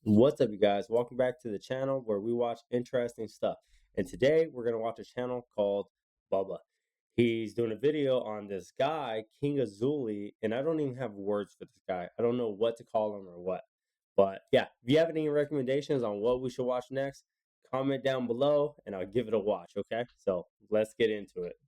What's up, you guys? Welcome back to the channel where we watch interesting stuff. And today we're going to watch a channel called Bubba. He's doing a video on this guy, King Azoulay, and I don't even have words for this guy. I don't know what to call him or what. But yeah, if you have any recommendations on what we should watch next, comment down below and I'll give it a watch, okay? So let's get into it.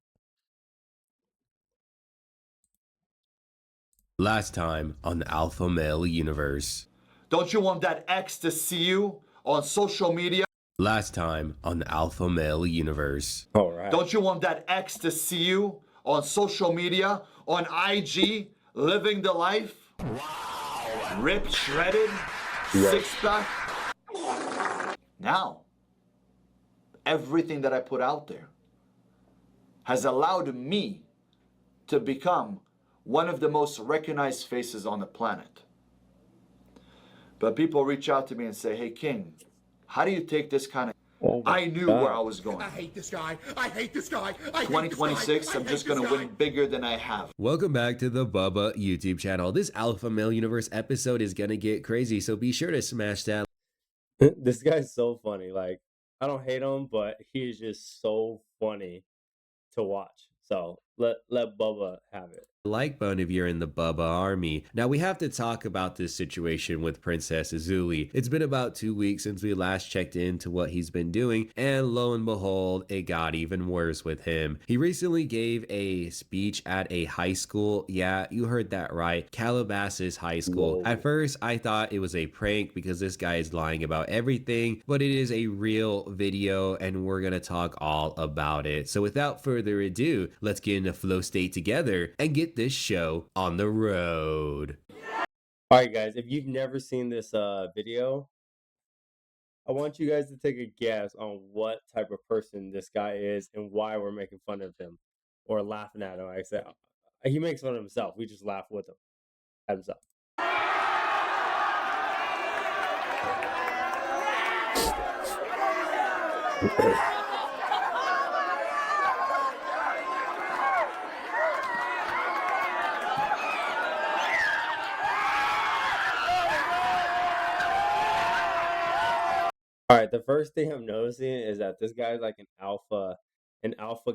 Last time on Alpha Male Universe. Don't you want that ex to see you on social media? Last time on Alpha Male Universe. All right. Don't you want that ex to see you on social media, on IG, living the life? Wow. Ripped, shredded, six-pack. Now, everything that I put out there has allowed me to become one of the most recognized faces on the planet. But people reach out to me and say, hey, King, how do you take this kind of... I knew where I was going. I hate this guy. I hate this guy. 2026, I'm just going to win bigger than I have. Welcome back to the Bubba YouTube channel. This Alpha Male Universe episode is going to get crazy, so be sure to smash that. This guy's so funny. Like, I don't hate him, but he is just so funny to watch. So let Bubba have it. Like button if you're in the Bubba army. Now we have to talk about this situation with Princess Azoulay. It's been about 2 weeks since we last checked into what he's been doing, and lo and behold, it got even worse with him. He recently gave a speech at a high school. Yeah, you heard that right. Calabasas High School. Whoa. At first, I thought it was a prank because this guy is lying about everything, but it is a real video and we're gonna talk all about it. So without further ado, let's get in a flow state together and get this show on the road. All right, guys, if you've never seen this video, I want you guys to take a guess on what type of person this guy is and why we're making fun of him or laughing at him. I say he makes fun of himself. We just laugh with him at himself. All right, the first thing I'm noticing is that this guy's like an alpha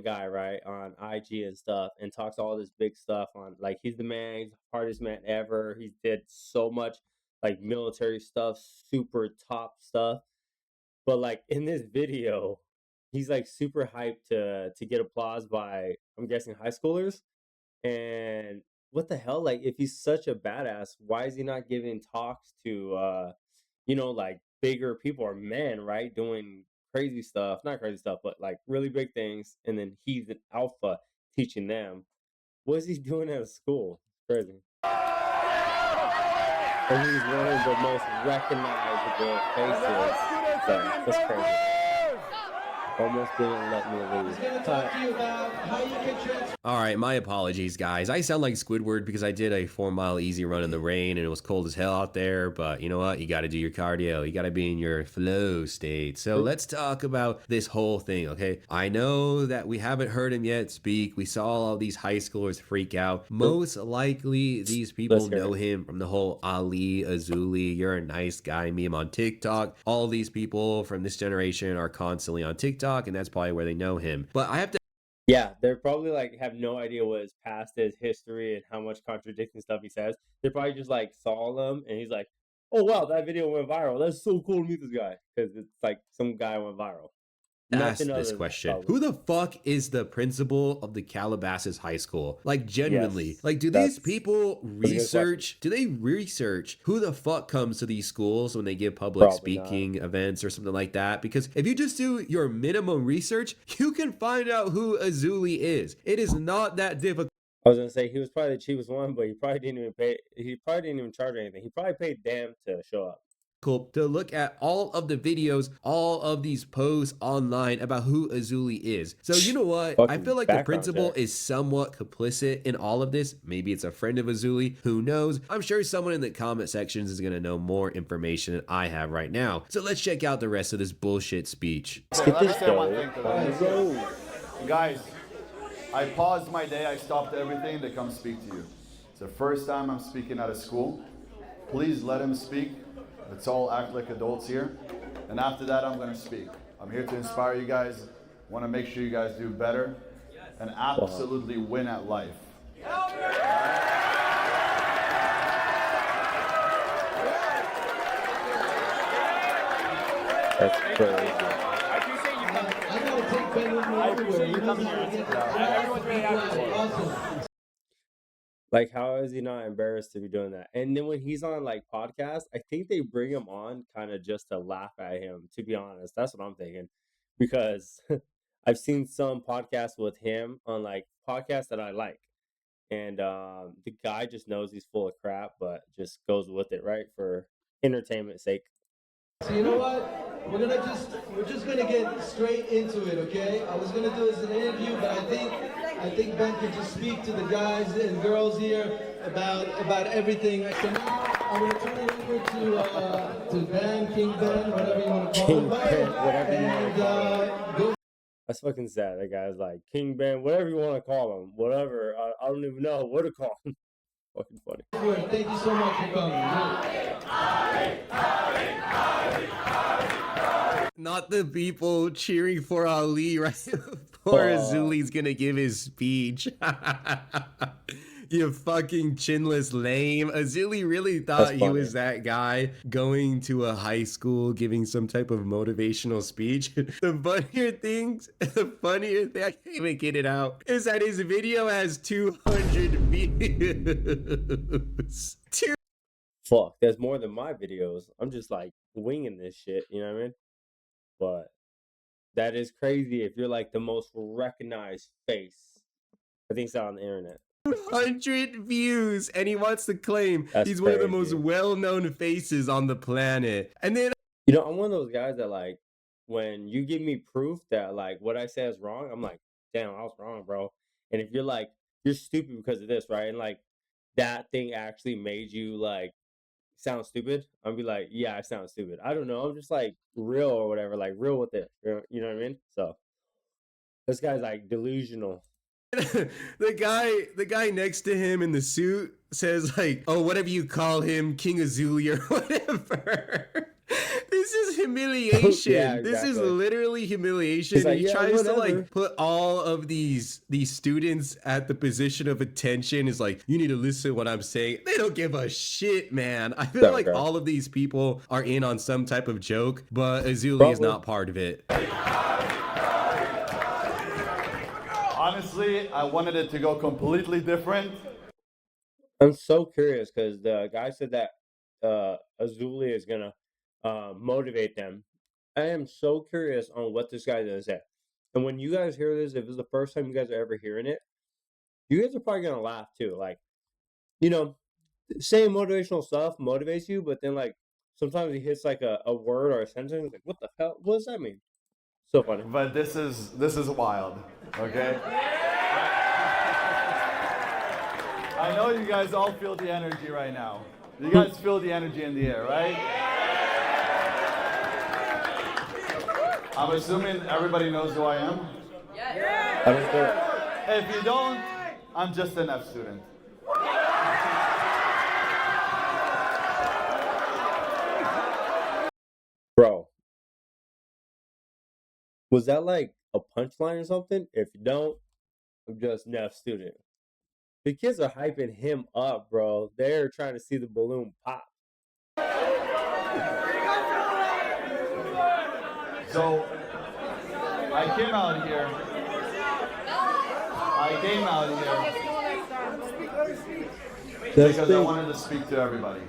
guy, right, on IG and stuff, and talks all this big stuff on like he's the man, he's the hardest man ever. He did so much like military stuff, super top stuff. But like in this video, he's like super hyped to get applause by I'm guessing high schoolers. And what the hell? Like, if he's such a badass, why is he not giving talks to, like bigger people or men, right? Doing crazy stuff, not crazy stuff, but like really big things. And then he's an alpha teaching them. What is he doing at a school? It's crazy. And he's one of the most recognizable faces. So that's crazy. Almost didn't let me leave. All right, my apologies, guys. I sound like Squidward because I did a 4-mile easy run in the rain and it was cold as hell out there. But you know what? You got to do your cardio. You got to be in your flow state. So let's talk about this whole thing, okay? I know that we haven't heard him yet speak. We saw all these high schoolers freak out. Most likely, these people know him from the whole Ali Azoulay, you're a nice guy meme on TikTok. All these people from this generation are constantly on TikTok, and that's probably where they know him. But I have to... Yeah, they're probably like have no idea what his past is, history, and how much contradicting stuff he says. They probably just like saw him and he's like, "Oh wow, that video went viral. That's so cool to meet this guy," because it's like some guy went viral. Ask this question: who the fuck is the principal of the Calabasas High School? Like, genuinely, Yes, like, do these people research? Do they research who the fuck comes to these schools when they give public speaking events or something like that? Because if you just do your minimum research, you can find out who Azoulay is. It is not that difficult. I was gonna say he was probably the cheapest one, but he probably didn't even pay. He probably didn't even charge anything. He probably paid them to show up. To look at all of the videos, all of these posts online about who Azoulay is. So you know what? I feel like the principal is somewhat complicit in all of this. Maybe it's a friend of Azoulay. Who knows? I'm sure someone in the comment sections is going to know more information than I have right now. So let's check out the rest of this bullshit speech. Let me say one thing to them. Guys, I paused my day. I stopped everything to come speak to you. It's the first time I'm speaking at a school. Please let him speak. Let's all act like adults here. And after that, I'm gonna speak. I'm here to inspire you guys. Want to make sure you guys do better and absolutely win at life. That's crazy. I appreciate you coming here. I gotta take Ben with me everywhere. You coming here. Everyone's really happy for you. Awesome. Like, how is he not embarrassed to be doing that? And then when he's on like podcasts, I think they bring him on kind of just to laugh at him, to be honest. That's what I'm thinking. Because I've seen some podcasts with him on like podcasts that I like. And the guy just knows he's full of crap, but just goes with it, right? For entertainment's sake. So you know what? We're just gonna get straight into it, okay? I was gonna do this as an interview, but I think Ben could just speak to the guys and girls here about everything. So now I'm gonna turn it over to Ben, King Ben, whatever you want to call King him. Ben, whatever you want to call And go. That's fucking sad. That guy's like King Ben, whatever you want to call him, whatever. I don't even know what to call him. Fucking funny. Thank you so much for coming. Not the people cheering for Ali right before Azoulay's gonna give his speech. You fucking chinless lame. Azoulay really thought he was that guy going to a high school giving some type of motivational speech. The funnier thing, I can't even get it out, is that his video has 200 views. Fuck, there's more than my videos. I'm just like winging this shit, you know what I mean? But that is crazy if you're like the most recognized face. I think it's on the internet. 200 views, and he wants to claim he's That's one of the crazy. most well-known faces on the planet. And then You know, I'm one of those guys that like when you give me proof that like what I say is wrong, I'm like, damn, I was wrong, bro. And if you're like, you're stupid because of this, right? And like that thing actually made you like sound stupid, I'll be like, yeah, I sound stupid. I don't know. I'm just like real or whatever, like real with it. You know what I mean? So this guy's like delusional. the guy next to him in the suit says like, oh, whatever you call him, King Azoulay or whatever. This is humiliation. Yeah, This is exactly. literally humiliation. He's like, he yeah, tries to whatever. like put all of these students at the position of attention. Is like, you need to listen to what I'm saying. They don't give a shit, man. I feel like all of these people are in on some type of joke, but Azoulay is not part of it. Honestly, I wanted it to go completely different. I'm so curious because the guy said that Azoulay is gonna motivate them. I am so curious on what this guy does say. And when you guys hear this, if it's the first time you guys are ever hearing it, you guys are probably gonna laugh too. Like, you know, saying motivational stuff motivates you, but then like sometimes he hits like a word or a sentence, like, what the hell? What does that mean? So funny. But this is wild, okay? I know you guys all feel the energy right now. You guys feel the energy in the air, right? I'm assuming everybody knows who I am. I don't feel it. If you don't, I'm just an F student. Bro, was that like a punchline or something? If you don't, I'm just an F student. The kids are hyping him up, bro. They're trying to see the balloon pop. So, I came out here because I wanted to speak to everybody.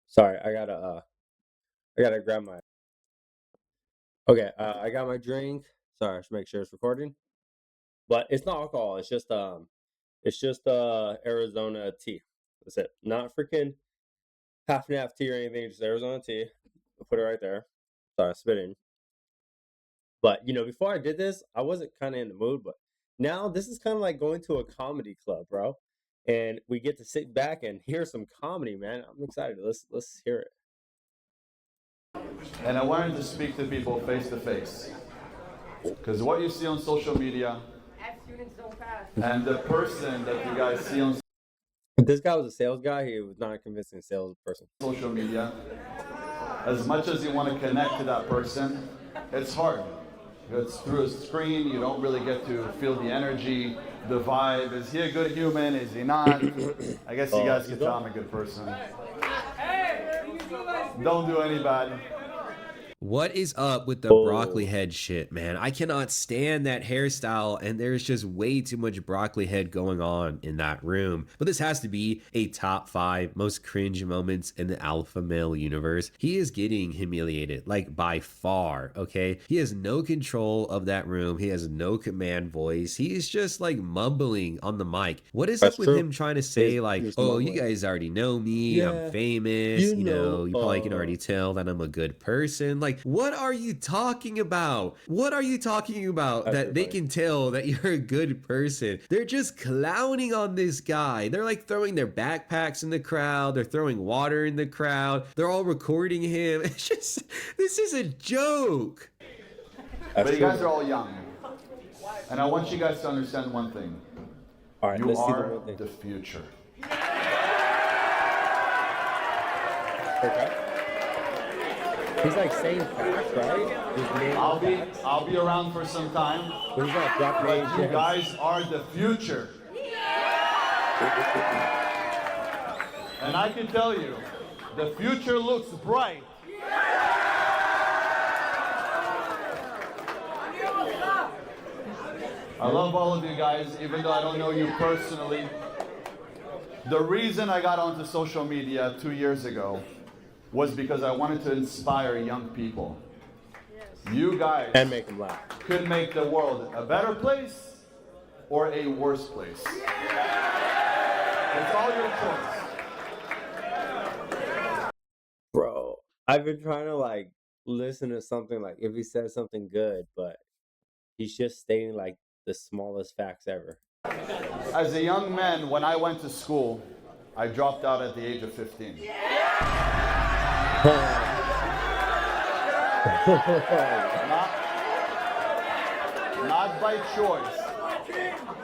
Sorry, I gotta grab my. Okay, I got my drink. Sorry, I should make sure it's recording. But it's not alcohol. It's just Arizona tea. That's it. Not freaking half and half tea or anything. Just Arizona tea. I'll put it right there. Sorry, spitting. But you know, before I did this, I wasn't kind of in the mood. But now this is kind of like going to a comedy club, bro. And we get to sit back and hear some comedy, man. I'm excited. Let's hear it. And I wanted to speak to people face to face. Because what you see on social media and the person that you guys see on If this guy was a sales guy, he was not a convincing salesperson. social media, as much as you want to connect to that person, it's hard. It's through a screen, you don't really get to feel the energy, the vibe. Is he a good human? Is he not? I guess you guys can tell I'm a good person. Don't do any bad. What is up with the broccoli head shit, man? I cannot stand that hairstyle, and there's just way too much broccoli head going on in that room. But this has to be a top 5 most cringe moments in the alpha male universe. He is getting humiliated, like by far, okay? He has no control of that room. He has no command voice. He is just like mumbling on the mic. What is up with him trying to say like, oh, you guys already know me, I'm famous, you know, you probably can already tell that I'm a good person. Like, what are you talking about? What are you talking about that they can tell that you're a good person? They're just clowning on this guy. They're like throwing their backpacks in the crowd. They're throwing water in the crowd. They're all recording him. It's just, this is a joke. But you guys are all young. And I want you guys to understand one thing. All right, you let's are see the future. Okay. He's like saying facts, right? I'll be around for some time. But he's not dropping But names you yet. guys are the future. And I can tell you, the future looks bright. I love all of you guys, even though I don't know you personally. The reason I got onto social media 2 years ago was because I wanted to inspire young people. You guys And make him laugh. could make the world a better place or a worse place. It's all your choice. Bro, I've been trying to like listen to something like if he says something good, but he's just stating like the smallest facts ever. As a young man, when I went to school, I dropped out at the age of 15. Not by choice.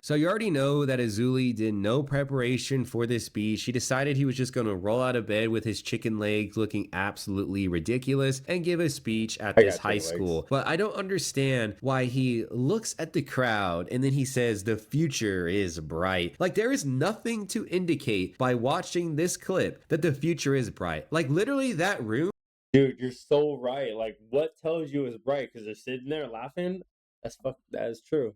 So you already know that Azoulay did no preparation for this speech. He decided he was just going to roll out of bed with his chicken legs looking absolutely ridiculous and give a speech at this high school. But I don't understand why he looks at the crowd and then he says the future is bright. Like there is nothing to indicate by watching this clip that the future is bright. Like literally that room. Dude, you're so right. Like what tells you it's bright? Because they're sitting there laughing? That is true.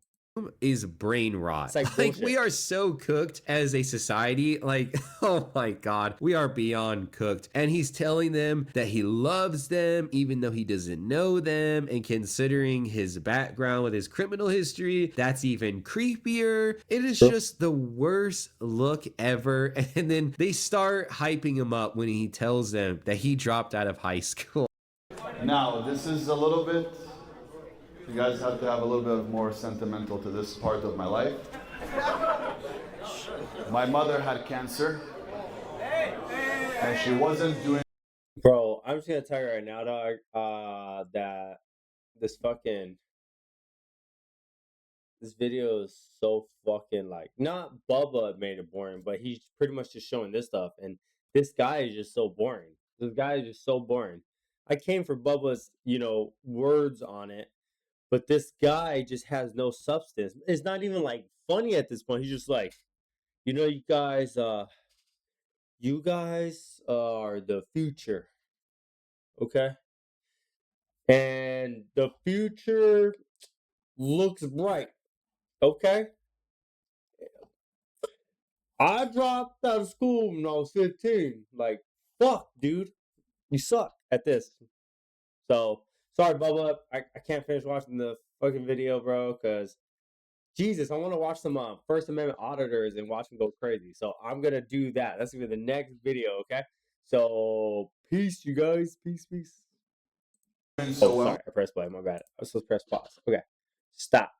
Is brain rot. Like we are so cooked as a society. Like, oh my God, we are beyond cooked. And he's telling them that he loves them, even though he doesn't know them. And considering his background with his criminal history, that's even creepier. It is just the worst look ever. And then they start hyping him up when he tells them that he dropped out of high school. Now, this is a little bit, you guys have to have a little bit more sentimental to this part of my life. My mother had cancer, and she wasn't doing. Bro, I'm just gonna tell you right now, dog, that this video is so fucking like, not Bubba made it boring, but he's pretty much just showing this stuff, and this guy is just so boring. This guy is just so boring. I came for Bubba's, words on it, but this guy just has no substance. It's not even like funny at this point. He's just like, you guys are the future. Okay? And the future looks bright. Okay? I dropped out of school when I was 15. Like, fuck, dude. You suck at this. So, sorry, Bubba. I can't finish watching the fucking video, bro, because Jesus, I want to watch some First Amendment auditors and watch them go crazy. So, I'm going to do that. That's going to be the next video, okay? So, peace, you guys. Peace, peace. So Sorry, I pressed play. My bad. I was supposed to press pause. Okay. Stop.